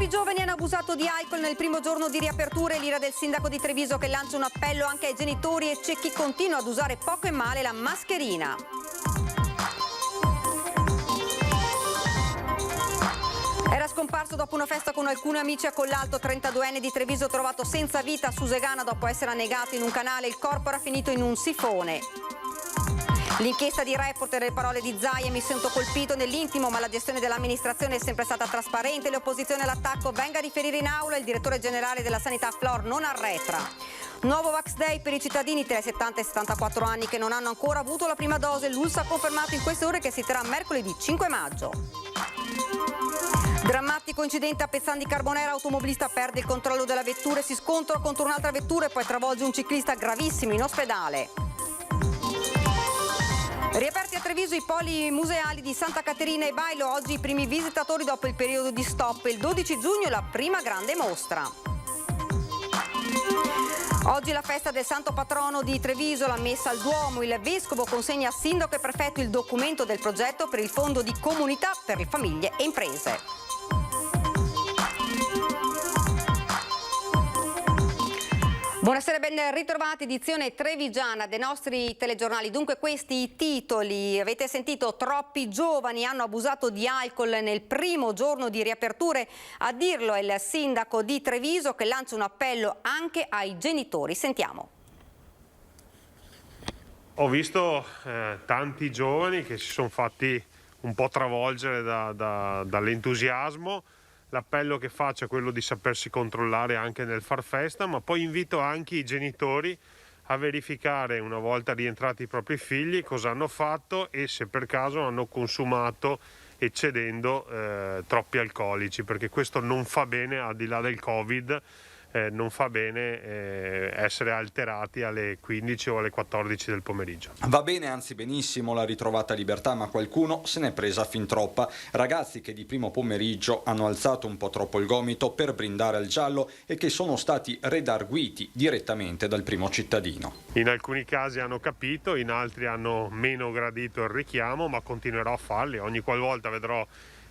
Troppi giovani hanno abusato di alcol nel primo giorno di riapertura e l'ira del sindaco di Treviso che lancia un appello anche ai genitori e c'è chi continua ad usare poco e male la mascherina. Era scomparso dopo una festa con alcuni amici a Collalto, 32enne di Treviso trovato senza vita a Susegana dopo essere annegato in un canale. Il corpo era finito in un sifone. L'inchiesta di Report e le parole di Zaia: mi sento colpito nell'intimo, ma la gestione dell'amministrazione è sempre stata trasparente. Le opposizioni all'attacco: venga a riferire in aula. Il direttore generale della sanità Flor non arretra. Nuovo Vax Day per i cittadini tra i 70 e 74 anni che non hanno ancora avuto la prima dose. L'ULSS ha confermato in queste ore che si terrà mercoledì 5 maggio. Drammatico incidente a Pezzan di Carbonera, automobilista perde il controllo della vettura e si scontra contro un'altra vettura e poi travolge un ciclista, gravissimo, in ospedale. Riaperti a Treviso i poli museali di Santa Caterina e Bailo, oggi i primi visitatori dopo il periodo di stop. Il 12 giugno la prima grande mostra. Oggi la festa del santo patrono di Treviso, la messa al Duomo. Il vescovo consegna a sindaco e prefetto il documento del progetto per il fondo di comunità per le famiglie e imprese. Buonasera, ben ritrovati, edizione trevigiana dei nostri telegiornali. Dunque questi i titoli, avete sentito: troppi giovani hanno abusato di alcol nel primo giorno di riaperture, a dirlo è il sindaco di Treviso che lancia un appello anche ai genitori. Sentiamo. Ho visto tanti giovani che si sono fatti un po' travolgere dall'entusiasmo. L'appello che faccio è quello di sapersi controllare anche nel far festa, ma poi invito anche i genitori a verificare, una volta rientrati i propri figli, cosa hanno fatto e se per caso hanno consumato eccedendo troppi alcolici, perché questo non fa bene, al di là del Covid, non fa bene essere alterati alle 15 o alle 14 del pomeriggio. Va bene, anzi benissimo, la ritrovata libertà, ma qualcuno se n'è presa fin troppa. Ragazzi che di primo pomeriggio hanno alzato un po' troppo il gomito per brindare al giallo e che sono stati redarguiti direttamente dal primo cittadino. In alcuni casi hanno capito, in altri hanno meno gradito il richiamo, ma continuerò a farli. Ogni qualvolta vedrò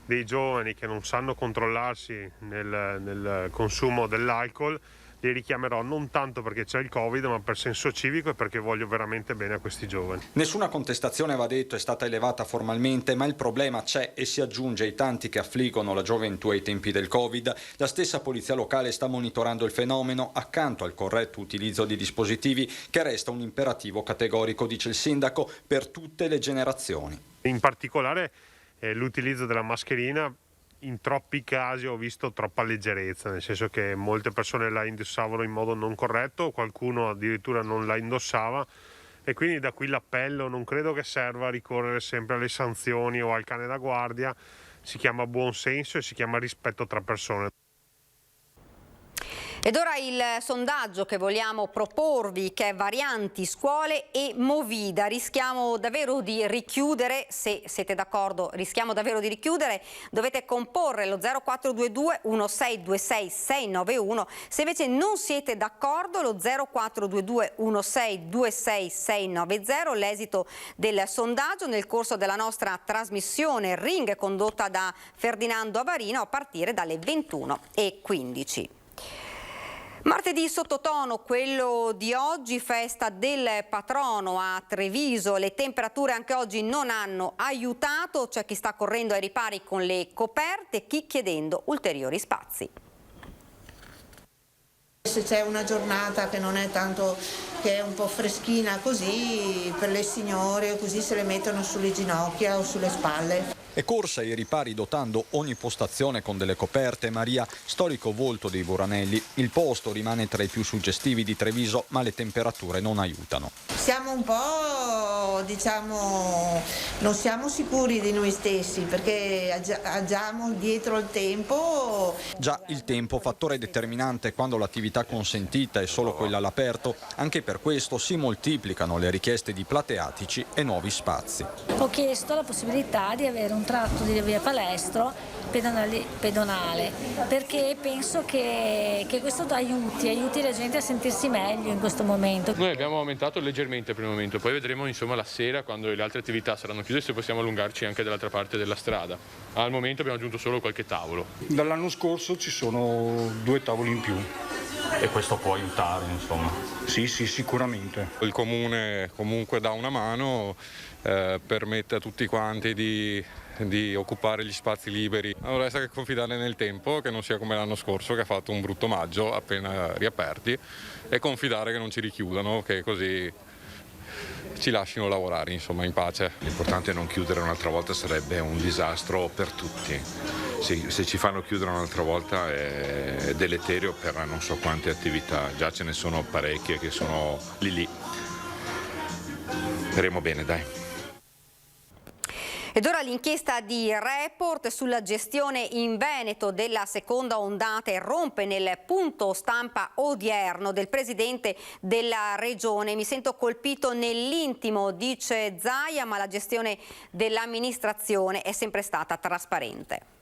dei giovani che non sanno controllarsi nel consumo dell'alcol, li richiamerò non tanto perché c'è il Covid, ma per senso civico e perché voglio veramente bene a questi giovani. Nessuna contestazione, va detto, è stata elevata formalmente, ma il problema c'è e si aggiunge ai tanti che affliggono la gioventù ai tempi del Covid. La stessa polizia locale sta monitorando il fenomeno accanto al corretto utilizzo di dispositivi che resta un imperativo categorico, dice il sindaco, per tutte le generazioni. In particolare l'utilizzo della mascherina, in troppi casi ho visto troppa leggerezza, nel senso che molte persone la indossavano in modo non corretto, qualcuno addirittura non la indossava, e quindi da qui l'appello: non credo che serva ricorrere sempre alle sanzioni o al cane da guardia, si chiama buon senso e si chiama rispetto tra persone. Ed ora il sondaggio che vogliamo proporvi, che è varianti, scuole e Movida. Rischiamo davvero di richiudere, se siete d'accordo, rischiamo davvero di richiudere. Dovete comporre lo 0422 1626 691. Se invece non siete d'accordo, lo 0422 1626 690. L'esito del sondaggio nel corso della nostra trasmissione Ring, condotta da Ferdinando Avarino, a partire dalle 21:15. Martedì sottotono, quello di oggi, festa del patrono a Treviso. Le temperature anche oggi non hanno aiutato, c'è chi sta correndo ai ripari con le coperte, chi chiedendo ulteriori spazi. Se c'è una giornata che non è tanto, che è un po' freschina così, per le signore così se le mettono sulle ginocchia o sulle spalle. È corsa ai ripari dotando ogni postazione con delle coperte. Maria, storico volto dei Voranelli. Il posto rimane tra i più suggestivi di Treviso, ma le temperature non aiutano. Siamo un po', diciamo, non siamo sicuri di noi stessi perché agiamo dietro il tempo. Già il tempo, fattore determinante quando l'attività consentita è solo quella all'aperto. Anche per questo si moltiplicano le richieste di plateatici e nuovi spazi. Ho chiesto la possibilità di avere un tratto di via Palestro pedonale, perché penso che questo aiuti la gente a sentirsi meglio in questo momento. Noi abbiamo aumentato leggermente per il momento, poi vedremo insomma la sera, quando le altre attività saranno chiuse, se possiamo allungarci anche dall'altra parte della strada. Al momento abbiamo aggiunto solo qualche tavolo. Dall'anno scorso ci sono 2 tavoli in più. E questo può aiutare, insomma? Sì, sicuramente. Il comune comunque dà una mano, permette a tutti quanti di occupare gli spazi liberi. Non resta che confidare nel tempo, che non sia come l'anno scorso che ha fatto un brutto maggio appena riaperti, e confidare che non ci richiudano, che così ci lasciano lavorare insomma in pace. L'importante è non chiudere un'altra volta, sarebbe un disastro per tutti. Se ci fanno chiudere un'altra volta è deleterio per non so quante attività, già ce ne sono parecchie che sono lì. Speriamo bene, dai. Ed ora l'inchiesta di Report sulla gestione in Veneto della seconda ondata irrompe nel punto stampa odierno del presidente della regione. Mi sento colpito nell'intimo, dice Zaia, ma la gestione dell'amministrazione è sempre stata trasparente.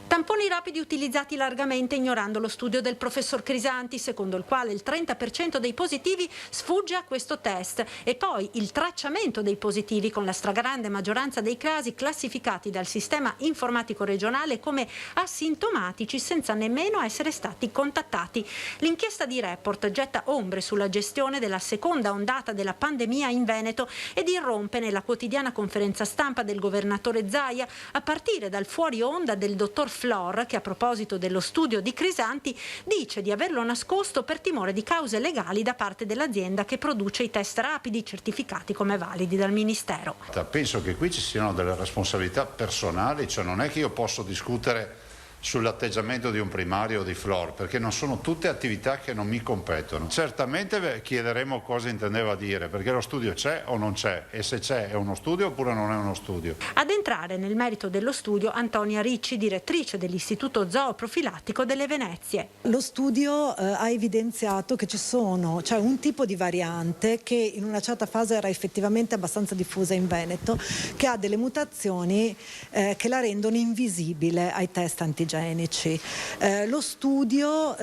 Tamponi rapidi utilizzati largamente ignorando lo studio del professor Crisanti, secondo il quale il 30% dei positivi sfugge a questo test, e poi il tracciamento dei positivi con la stragrande maggioranza dei casi classificati dal sistema informatico regionale come asintomatici senza nemmeno essere stati contattati. L'inchiesta di Report getta ombre sulla gestione della seconda ondata della pandemia in Veneto ed irrompe nella quotidiana conferenza stampa del governatore Zaia, a partire dal fuori onda del dottor Flor, che a proposito dello studio di Crisanti dice di averlo nascosto per timore di cause legali da parte dell'azienda che produce i test rapidi certificati come validi dal Ministero. Penso che qui ci siano delle responsabilità personali, cioè non è che io posso discutere sull'atteggiamento di un primario o di Flor, perché non sono tutte attività che non mi competono. Certamente chiederemo cosa intendeva dire, perché lo studio c'è o non c'è, e se c'è è uno studio oppure non è uno studio. Ad entrare nel merito dello studio Antonia Ricci, direttrice dell'Istituto Zooprofilattico delle Venezie. Lo studio ha evidenziato che c'è un tipo di variante che in una certa fase era effettivamente abbastanza diffusa in Veneto, che ha delle mutazioni che la rendono invisibile ai test antigenici. Lo studio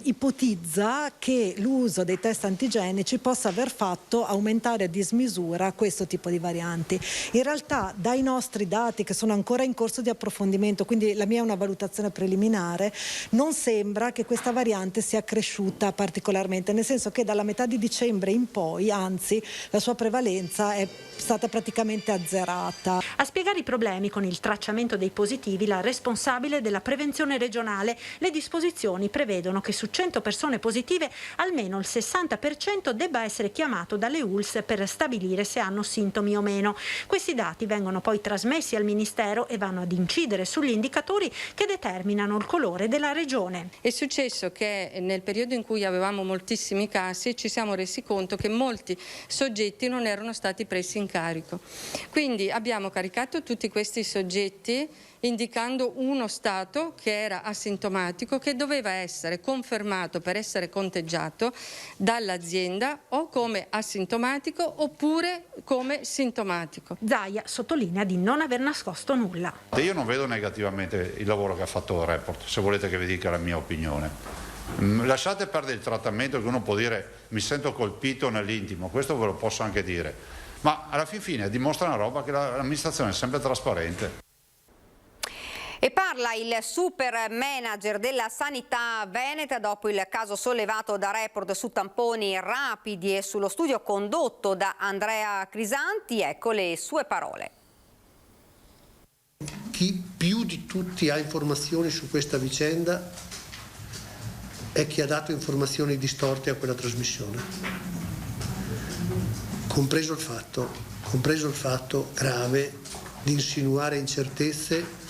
ipotizza che l'uso dei test antigenici possa aver fatto aumentare a dismisura questo tipo di varianti. In realtà dai nostri dati, che sono ancora in corso di approfondimento, quindi la mia è una valutazione preliminare, non sembra che questa variante sia cresciuta particolarmente, nel senso che dalla metà di dicembre in poi, anzi, la sua prevalenza è stata praticamente azzerata. A spiegare i problemi con il tracciamento dei positivi, la responsabile della prevenzione regionale, le disposizioni prevedono che su 100 persone positive almeno il 60% debba essere chiamato dalle ULSS per stabilire se hanno sintomi o meno. Questi dati vengono poi trasmessi al Ministero e vanno ad incidere sugli indicatori che determinano il colore della regione. È successo che nel periodo in cui avevamo moltissimi casi ci siamo resi conto che molti soggetti non erano stati presi in carico. Quindi abbiamo caricato tutti questi soggetti indicando uno stato che era asintomatico, che doveva essere confermato per essere conteggiato dall'azienda o come asintomatico oppure come sintomatico. Zaia sottolinea di non aver nascosto nulla. Io non vedo negativamente il lavoro che ha fatto il Report, se volete che vi dica la mia opinione. Lasciate perdere il trattamento, che uno può dire mi sento colpito nell'intimo, questo ve lo posso anche dire, ma alla fine dimostra una roba che l'amministrazione è sempre trasparente. E parla il super manager della sanità veneta dopo il caso sollevato da Report su tamponi rapidi e sullo studio condotto da Andrea Crisanti. Ecco le sue parole. Chi più di tutti ha informazioni su questa vicenda è chi ha dato informazioni distorte a quella trasmissione, compreso il fatto grave di insinuare incertezze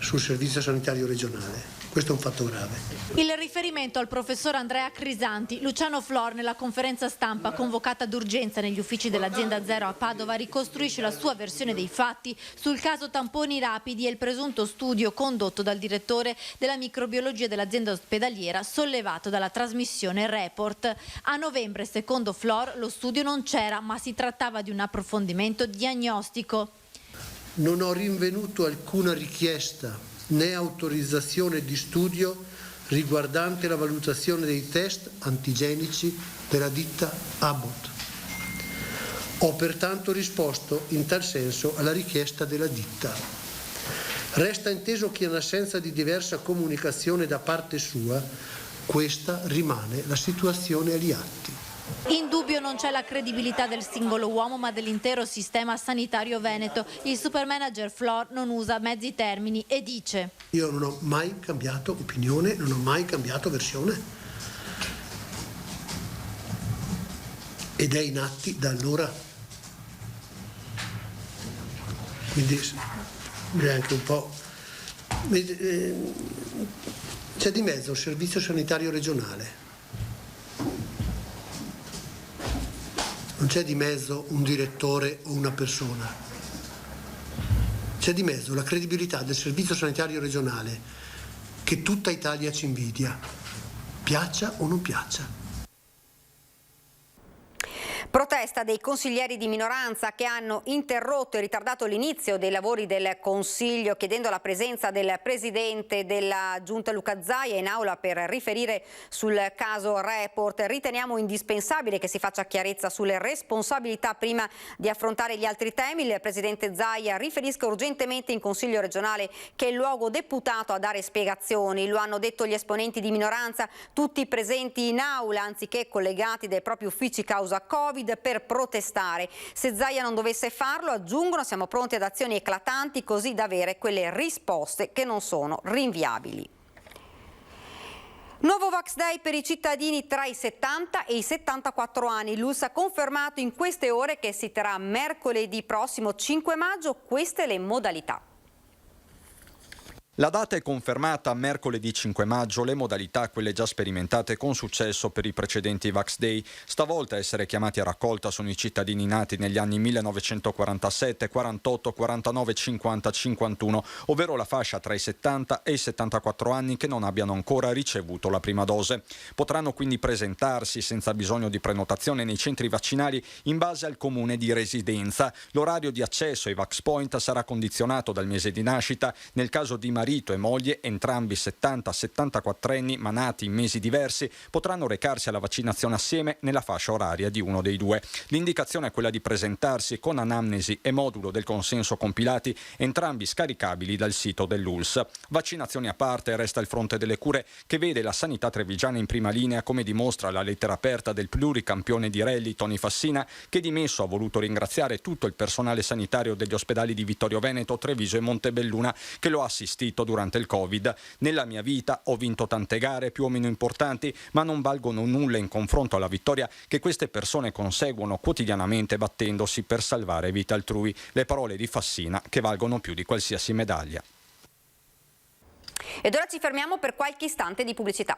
sul servizio sanitario regionale. Questo è un fatto grave. Il riferimento al professor Andrea Crisanti, Luciano Flor nella conferenza stampa convocata d'urgenza negli uffici dell'azienda Zero a Padova ricostruisce la sua versione dei fatti sul caso tamponi rapidi e il presunto studio condotto dal direttore della microbiologia dell'azienda ospedaliera sollevato dalla trasmissione Report. A novembre, secondo Flor, lo studio non c'era, ma si trattava di un approfondimento diagnostico. non ho rinvenuto alcuna richiesta né autorizzazione di studio riguardante la valutazione dei test antigenici della ditta Abbott. Ho pertanto risposto in tal senso alla richiesta della ditta. Resta inteso che in assenza di diversa comunicazione da parte sua, questa rimane la situazione agli atti. In dubbio non c'è la credibilità del singolo uomo ma dell'intero sistema sanitario veneto. Il supermanager Flor non usa mezzi termini e dice: io non ho mai cambiato opinione, non ho mai cambiato versione. Ed è in atti da allora. Quindi è anche un po'. C'è di mezzo il servizio sanitario regionale. Non c'è di mezzo un direttore o una persona. C'è di mezzo la credibilità del servizio sanitario regionale che tutta Italia ci invidia, piaccia o non piaccia. Protesta dei consiglieri di minoranza che hanno interrotto e ritardato l'inizio dei lavori del Consiglio, chiedendo la presenza del Presidente della Giunta Luca Zaia in aula per riferire sul caso Report. Riteniamo indispensabile che si faccia chiarezza sulle responsabilità prima di affrontare gli altri temi. Il Presidente Zaia riferisca urgentemente in Consiglio regionale che è il luogo deputato a dare spiegazioni. Lo hanno detto gli esponenti di minoranza, tutti presenti in aula anziché collegati dai propri uffici causa Covid, per protestare. Se Zaia non dovesse farlo, aggiungono, siamo pronti ad azioni eclatanti così da avere quelle risposte che non sono rinviabili. Nuovo Vax Day per i cittadini tra i 70 e i 74 anni. L'ULSS ha confermato in queste ore che si terrà mercoledì prossimo 5 maggio. Queste le modalità. La data è confermata mercoledì 5 maggio, le modalità quelle già sperimentate con successo per i precedenti Vax Day. Stavolta a essere chiamati a raccolta sono i cittadini nati negli anni 1947, 48, 49, 50, 51, ovvero la fascia tra i 70 e i 74 anni che non abbiano ancora ricevuto la prima dose. Potranno quindi presentarsi senza bisogno di prenotazione nei centri vaccinali in base al comune di residenza. L'orario di accesso ai Vax Point sarà condizionato dal mese di nascita. Nel caso di marito e moglie, entrambi 70-74 anni ma nati in mesi diversi, potranno recarsi alla vaccinazione assieme nella fascia oraria di uno dei due. L'indicazione è quella di presentarsi con anamnesi e modulo del consenso compilati, entrambi scaricabili dal sito dell'ULSS. Vaccinazioni a parte, resta il fronte delle cure che vede la sanità trevigiana in prima linea, come dimostra la lettera aperta del pluricampione di rally Tony Fassina, che dimesso ha voluto ringraziare tutto il personale sanitario degli ospedali di Vittorio Veneto, Treviso e Montebelluna che lo ha assistito durante il Covid. Nella mia vita ho vinto tante gare più o meno importanti, ma non valgono nulla in confronto alla vittoria che queste persone conseguono quotidianamente battendosi per salvare vite altrui. Le parole di Fassina che valgono più di qualsiasi medaglia. Ed ora ci fermiamo per qualche istante di pubblicità.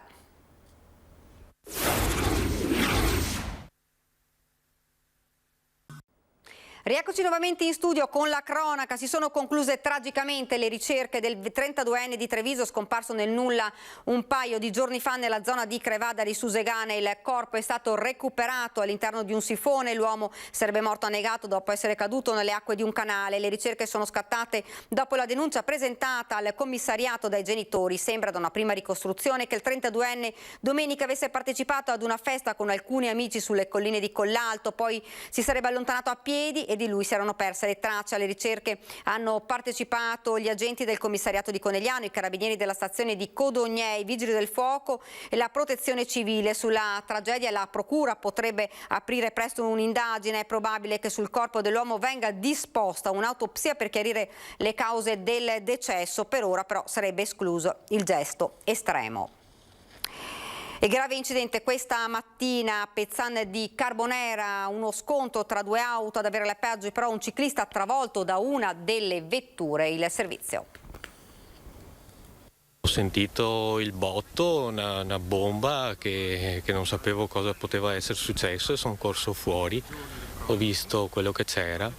Rieccoci nuovamente in studio con la cronaca. Si sono concluse tragicamente le ricerche del 32enne di Treviso scomparso nel nulla un paio di giorni fa nella zona di Crevada di Susegane. Il corpo è stato recuperato all'interno di un sifone. L'uomo sarebbe morto annegato dopo essere caduto nelle acque di un canale. Le ricerche sono scattate dopo la denuncia presentata al commissariato dai genitori. Sembra da una prima ricostruzione che il 32enne domenica avesse partecipato ad una festa con alcuni amici sulle colline di Collalto, poi si sarebbe allontanato a piedi e di lui si erano perse le tracce. Alle ricerche hanno partecipato gli agenti del commissariato di Conegliano, i carabinieri della stazione di Codognei, i vigili del fuoco e la protezione civile. Sulla tragedia la procura potrebbe aprire presto un'indagine. È probabile che sul corpo dell'uomo venga disposta un'autopsia per chiarire le cause del decesso. Per ora però sarebbe escluso il gesto estremo. E grave incidente questa mattina a Pezzan di Carbonera, uno scontro tra due auto, ad avere le peggio però un ciclista travolto da una delle vetture. Il servizio. Ho sentito il botto, una bomba che non sapevo cosa poteva essere successo e sono corso fuori, ho visto quello che c'era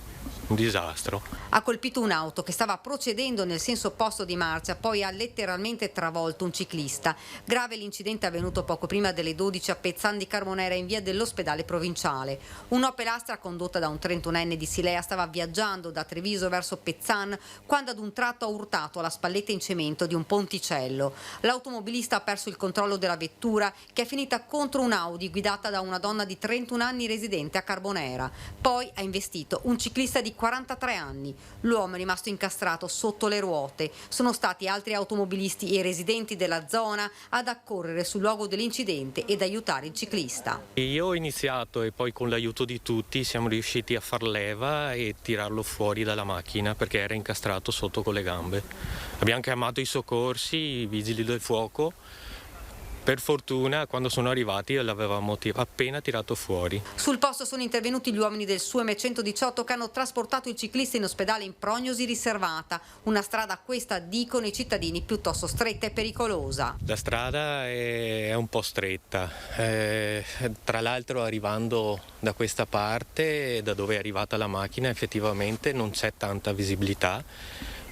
un disastro. Ha colpito un'auto che stava procedendo nel senso opposto di marcia, poi ha letteralmente travolto un ciclista. Grave l'incidente avvenuto poco prima delle 12 a Pezzan di Carbonera in via dell'ospedale provinciale. Un'Opel Astra condotta da un 31enne di Silea stava viaggiando da Treviso verso Pezzan quando ad un tratto ha urtato alla spalletta in cemento di un ponticello. L'automobilista ha perso il controllo della vettura che è finita contro un'Audi guidata da una donna di 31 anni residente a Carbonera. Poi ha investito un ciclista di 43 anni. L'uomo è rimasto incastrato sotto le ruote. Sono stati altri automobilisti e residenti della zona ad accorrere sul luogo dell'incidente ed aiutare il ciclista. Io ho iniziato e poi con l'aiuto di tutti siamo riusciti a far leva e tirarlo fuori dalla macchina perché era incastrato sotto con le gambe. Abbiamo chiamato i soccorsi, i vigili del fuoco. Per fortuna quando sono arrivati l'avevamo appena tirato fuori. Sul posto sono intervenuti gli uomini del SUEM 118 che hanno trasportato il ciclista in ospedale in prognosi riservata. Una strada questa, dicono i cittadini, piuttosto stretta e pericolosa. La strada è un po' stretta, tra l'altro arrivando da questa parte, da dove è arrivata la macchina, effettivamente non c'è tanta visibilità,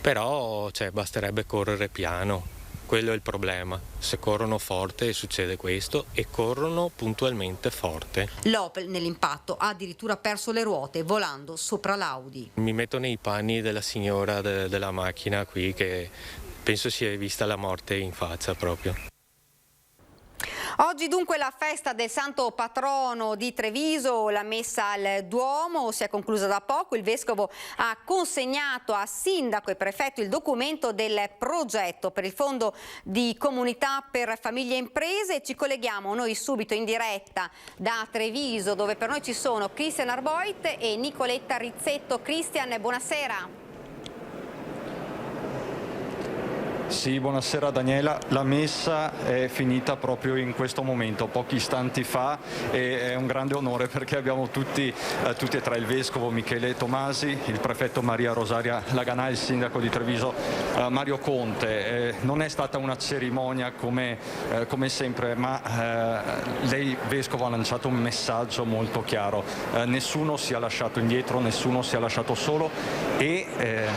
però basterebbe correre piano. Quello è il problema, se corrono forte succede questo e corrono puntualmente forte. L'Opel nell'impatto ha addirittura perso le ruote volando sopra l'Audi. Mi metto nei panni della signora della macchina qui che penso si è vista la morte in faccia proprio. Oggi dunque la festa del santo patrono di Treviso, la messa al Duomo si è conclusa da poco. Il vescovo ha consegnato a sindaco e prefetto il documento del progetto per il fondo di comunità per famiglie e imprese. Ci colleghiamo noi subito in diretta da Treviso, dove per noi ci sono Cristian Arboit e Nicoletta Rizzetto. Cristian, buonasera. Sì, buonasera Daniela. La messa è finita proprio in questo momento, pochi istanti fa, e è un grande onore perché abbiamo tutti e tre, il vescovo Michele Tomasi, il prefetto Maria Rosaria Laganà e il sindaco di Treviso Mario Conte. Non è stata una cerimonia come sempre, ma lei, vescovo, ha lanciato un messaggio molto chiaro. Nessuno si è lasciato indietro, nessuno si è lasciato solo e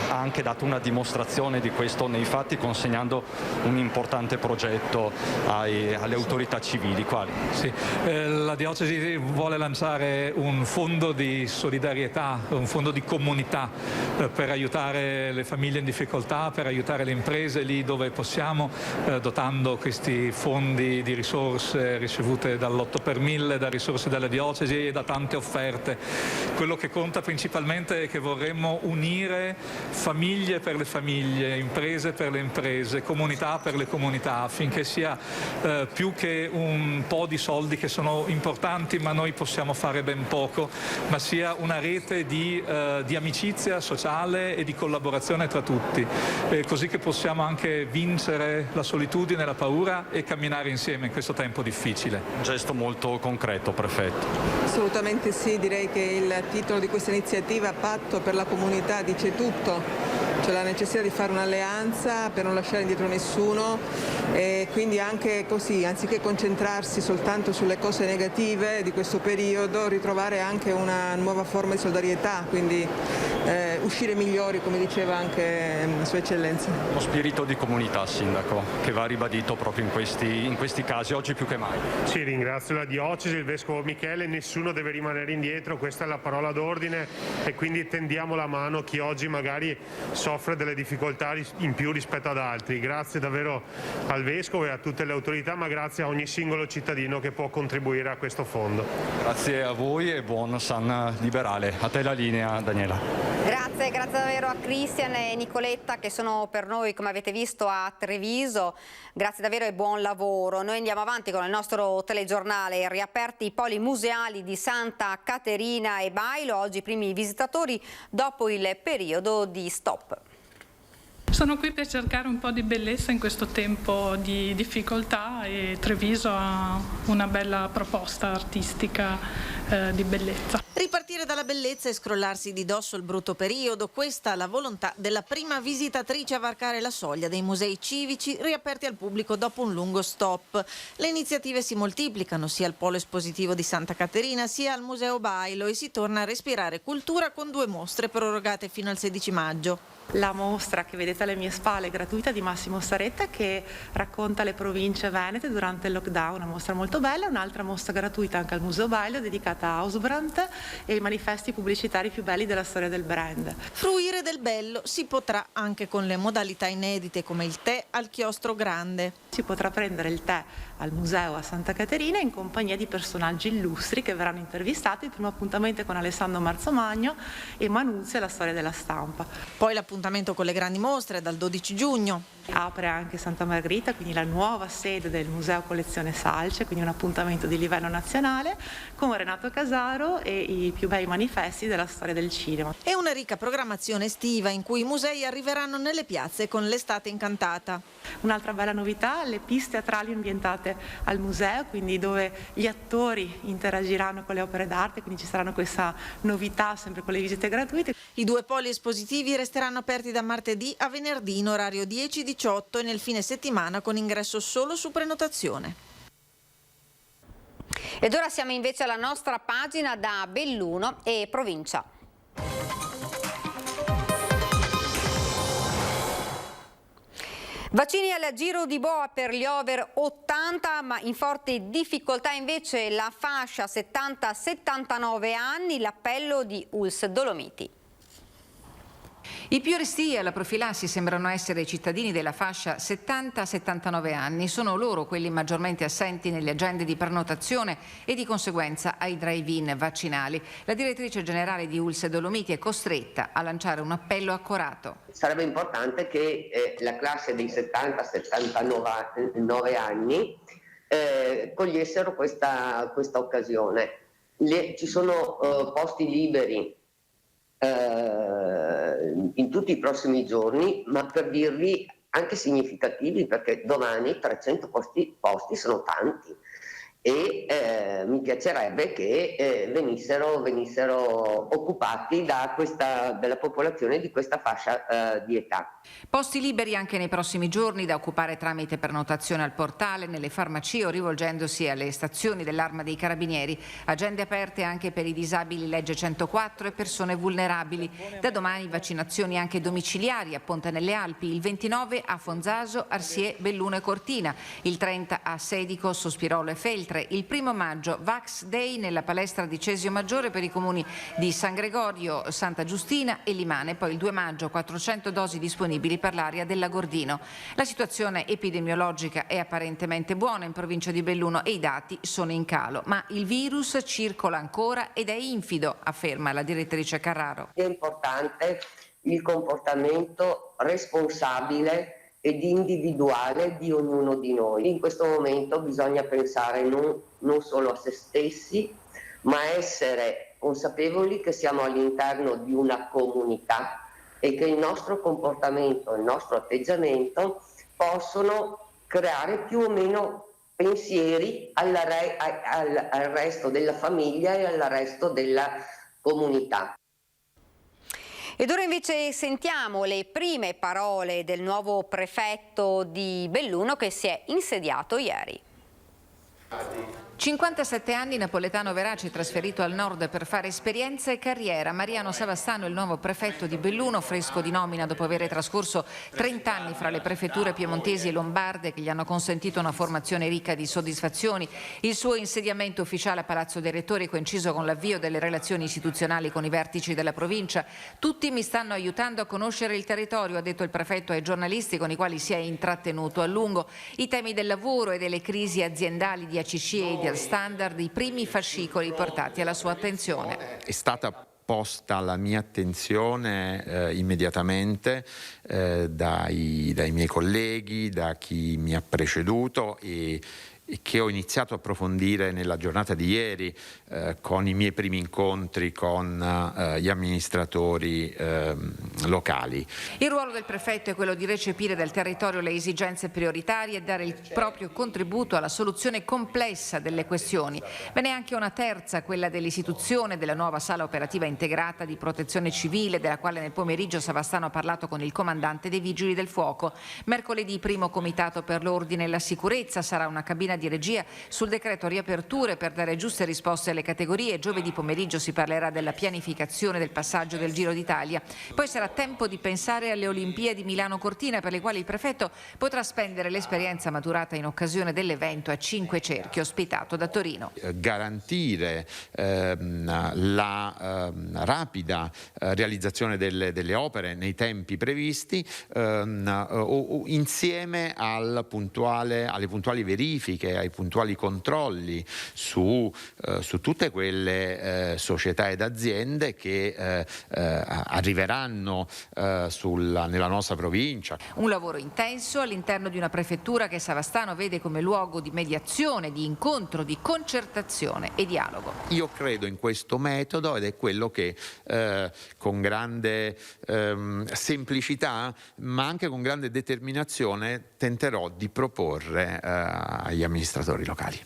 ha anche dato una dimostrazione di questo nei fatti, consegnando un importante progetto alle autorità civili. Quali? Sì, la diocesi vuole lanciare un fondo di solidarietà, un fondo di comunità per aiutare le famiglie in difficoltà, per aiutare le imprese lì dove possiamo, dotando questi fondi di risorse ricevute dall'8 per 1000, da risorse della diocesi e da tante offerte. Quello che conta principalmente è che vorremmo unire famiglie per le famiglie, imprese per le imprese, comunità per le comunità, affinché sia più che un po' di soldi che sono importanti ma noi possiamo fare ben poco, ma sia una rete di amicizia sociale e di collaborazione tra tutti, così che possiamo anche vincere la solitudine, la paura e camminare insieme in questo tempo difficile. Un gesto molto concreto, prefetto. Assolutamente sì, direi che il titolo di questa iniziativa, Patto per la comunità, dice tutto. C'è la necessità di fare un'alleanza per non lasciare indietro nessuno e quindi anche così, anziché concentrarsi soltanto sulle cose negative di questo periodo, ritrovare anche una nuova forma di solidarietà, quindi uscire migliori, come diceva anche Sua Eccellenza. Lo spirito di comunità, sindaco, che va ribadito proprio in questi casi, oggi più che mai. Sì, ringrazio la diocesi, il vescovo Michele, nessuno deve rimanere indietro, questa è la parola d'ordine e quindi tendiamo la mano a chi oggi magari soffre delle difficoltà in più rispetto ad altri. Grazie davvero al vescovo e a tutte le autorità, ma grazie a ogni singolo cittadino che può contribuire a questo fondo. Grazie a voi e buon San Liberale. A te la linea, Daniela. Grazie davvero a Cristian e Nicoletta che sono per noi, come avete visto, a Treviso. Grazie davvero e buon lavoro. Noi andiamo avanti con il nostro telegiornale. Riaperti i poli museali di Santa Caterina e Bailo, oggi i primi visitatori dopo il periodo di stop. Sono qui per cercare un po' di bellezza in questo tempo di difficoltà e Treviso ha una bella proposta artistica di bellezza. Ripartire dalla bellezza e scrollarsi di dosso il brutto periodo, questa è la volontà della prima visitatrice a varcare la soglia dei musei civici riaperti al pubblico dopo un lungo stop. Le iniziative si moltiplicano sia al polo espositivo di Santa Caterina sia al Museo Bailo e si torna a respirare cultura con 2 mostre prorogate fino al 16 maggio. La mostra che vedete alle mie spalle, gratuita, di Massimo Saretta, che racconta le province venete durante il lockdown, una mostra molto bella. Un'altra mostra gratuita anche al Museo Bailo dedicata a Hausbrandt e i manifesti pubblicitari più belli della storia del brand. Fruire del bello si potrà anche con le modalità inedite come il tè al Chiostro Grande. Si potrà prendere il tè al museo a Santa Caterina in compagnia di personaggi illustri che verranno intervistati. Il primo appuntamento è con Alessandro Marzomagno e Manuzio e la storia della stampa. Poi l'appuntamento con le grandi mostre dal 12 giugno. Apre anche Santa Margherita, quindi la nuova sede del Museo Collezione Salce, quindi un appuntamento di livello nazionale con Renato Casaro e i più bei manifesti della storia del cinema. E una ricca programmazione estiva in cui i musei arriveranno nelle piazze con l'estate incantata. Un'altra bella novità, le piste teatrali ambientate al museo, quindi dove gli attori interagiranno con le opere d'arte, quindi ci saranno questa novità sempre con le visite gratuite. I 2 poli espositivi resteranno aperti da martedì a venerdì in orario 10-18 e nel fine settimana con ingresso solo su prenotazione. Ed ora siamo invece alla nostra pagina da Belluno e provincia. Vaccini al giro di boa per gli over 80, ma in forte difficoltà invece la fascia 70-79 anni, l'appello di ULSS Dolomiti. I più restii alla profilassi sembrano essere i cittadini della fascia 70-79 anni. Sono loro quelli maggiormente assenti nelle agende di prenotazione e di conseguenza ai drive-in vaccinali. La direttrice generale di ULSS Dolomiti è costretta a lanciare un appello accorato. Sarebbe importante che la classe dei 70-79 anni cogliessero questa occasione. Ci sono posti liberi in tutti i prossimi giorni, ma per dirvi anche significativi, perché domani 300 posti sono tanti e mi piacerebbe che venissero occupati dalla popolazione di questa fascia di età. Posti liberi anche nei prossimi giorni da occupare tramite prenotazione al portale, nelle farmacie o rivolgendosi alle stazioni dell'Arma dei Carabinieri. Agende aperte anche per i disabili legge 104 e persone vulnerabili. Da domani vaccinazioni anche domiciliari a Ponte nelle Alpi, il 29 a Fonzaso, Arsier, Belluno e Cortina, il 30 a Sedico, Sospirolo e Feltre, il 1 maggio Vax Day nella palestra di Cesio Maggiore per i comuni di San Gregorio, Santa Giustina e Limane, poi il 2 maggio 400 dosi disponibili per l'area dell'Agordino. La situazione epidemiologica è apparentemente buona in provincia di Belluno e i dati sono in calo, ma il virus circola ancora ed è infido, afferma la direttrice Carraro. È importante il comportamento responsabile ed individuale di ognuno di noi. In questo momento bisogna pensare non solo a se stessi, ma essere consapevoli che siamo all'interno di una comunità e che il nostro comportamento, il nostro atteggiamento possono creare più o meno pensieri al resto della famiglia e al resto della comunità. Ed ora invece sentiamo le prime parole del nuovo prefetto di Belluno che si è insediato ieri. 57 anni, napoletano verace, trasferito al nord per fare esperienza e carriera. Mariano Savastano, il nuovo prefetto di Belluno, fresco di nomina dopo aver trascorso 30 anni fra le prefetture piemontesi e lombarde che gli hanno consentito una formazione ricca di soddisfazioni. Il suo insediamento ufficiale a Palazzo dei Rettori coinciso con l'avvio delle relazioni istituzionali con i vertici della provincia. Tutti mi stanno aiutando a conoscere il territorio, ha detto il prefetto ai giornalisti con i quali si è intrattenuto a lungo. I temi del lavoro e delle crisi aziendali di ACC e di Standard, i primi fascicoli portati alla sua attenzione. È stata posta alla mia attenzione immediatamente dai miei colleghi, da chi mi ha preceduto e che ho iniziato a approfondire nella giornata di ieri con i miei primi incontri con gli amministratori locali. Il ruolo del prefetto è quello di recepire dal territorio le esigenze prioritarie e dare il proprio contributo alla soluzione complessa delle questioni. Ve n'è anche una terza, quella dell'istituzione della nuova sala operativa integrata di protezione civile, della quale nel pomeriggio Savastano ha parlato con il comandante dei Vigili del Fuoco. Mercoledì primo comitato per l'ordine e la sicurezza, sarà una cabina di regia sul decreto riaperture per dare giuste risposte alle categorie. Giovedì pomeriggio si parlerà della pianificazione del passaggio del Giro d'Italia. Poi sarà tempo di pensare alle Olimpiadi Milano-Cortina, per le quali il prefetto potrà spendere l'esperienza maturata in occasione dell'evento a Cinque Cerchi ospitato da Torino. Garantire la rapida realizzazione delle opere nei tempi previsti insieme alle puntuali verifiche, ai puntuali controlli su tutte quelle società ed aziende che arriveranno nella nostra provincia. Un lavoro intenso all'interno di una prefettura che Savastano vede come luogo di mediazione, di incontro, di concertazione e dialogo. Io credo in questo metodo ed è quello che con grande semplicità ma anche con grande determinazione tenterò di proporre agli amministratori locali.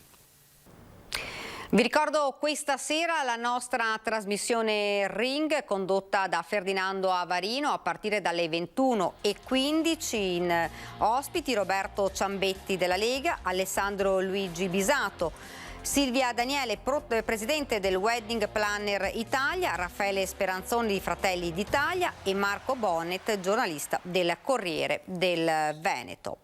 Vi ricordo questa sera la nostra trasmissione Ring condotta da Ferdinando Avarino a partire dalle 21:15, in ospiti Roberto Ciambetti della Lega, Alessandro Luigi Bisato, Silvia Daniele, presidente del Wedding Planner Italia, Raffaele Speranzoni di Fratelli d'Italia e Marco Bonnet, giornalista del Corriere del Veneto.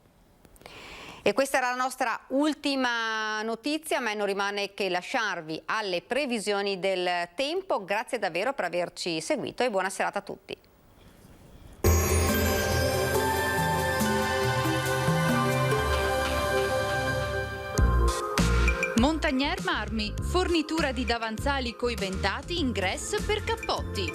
E questa era la nostra ultima notizia, a me non rimane che lasciarvi alle previsioni del tempo. Grazie davvero per averci seguito e buona serata a tutti. Montagnier Marmi, fornitura di davanzali coiventati in grès per cappotti.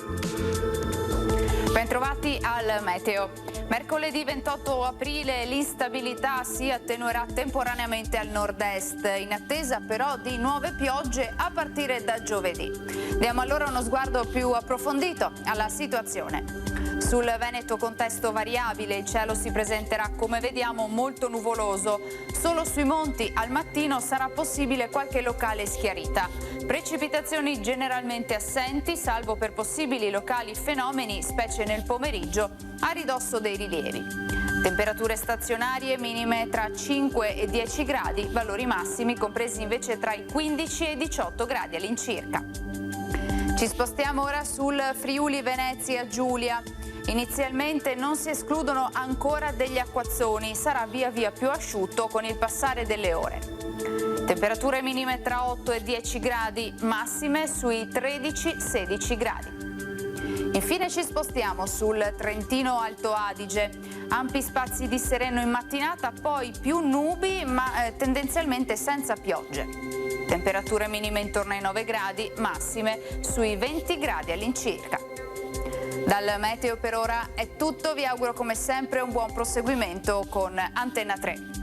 Bentrovati al meteo. Mercoledì 28 aprile l'instabilità si attenuerà temporaneamente al nord-est, in attesa però di nuove piogge a partire da giovedì. Diamo allora uno sguardo più approfondito alla situazione. Sul Veneto contesto variabile, il cielo si presenterà come vediamo molto nuvoloso. Solo sui monti al mattino sarà possibile qualche locale schiarita. Precipitazioni generalmente assenti, salvo per possibili locali fenomeni, specie nel pomeriggio, a ridosso dei rilievi. Temperature stazionarie minime tra 5 e 10 gradi, valori massimi compresi invece tra i 15 e i 18 gradi all'incirca. Ci spostiamo ora sul Friuli Venezia Giulia. Inizialmente non si escludono ancora degli acquazzoni, sarà via via più asciutto con il passare delle ore. Temperature minime tra 8 e 10 gradi, massime sui 13-16 gradi. Infine ci spostiamo sul Trentino Alto Adige. Ampi spazi di sereno in mattinata, poi più nubi ma tendenzialmente senza piogge. Temperature minime intorno ai 9 gradi, massime sui 20 gradi all'incirca. Dal meteo per ora è tutto, vi auguro come sempre un buon proseguimento con Antenna 3.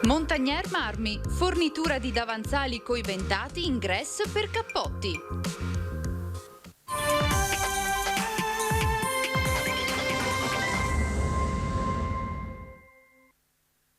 Montagnier Marmi, fornitura di davanzali coiventati in grès per cappotti.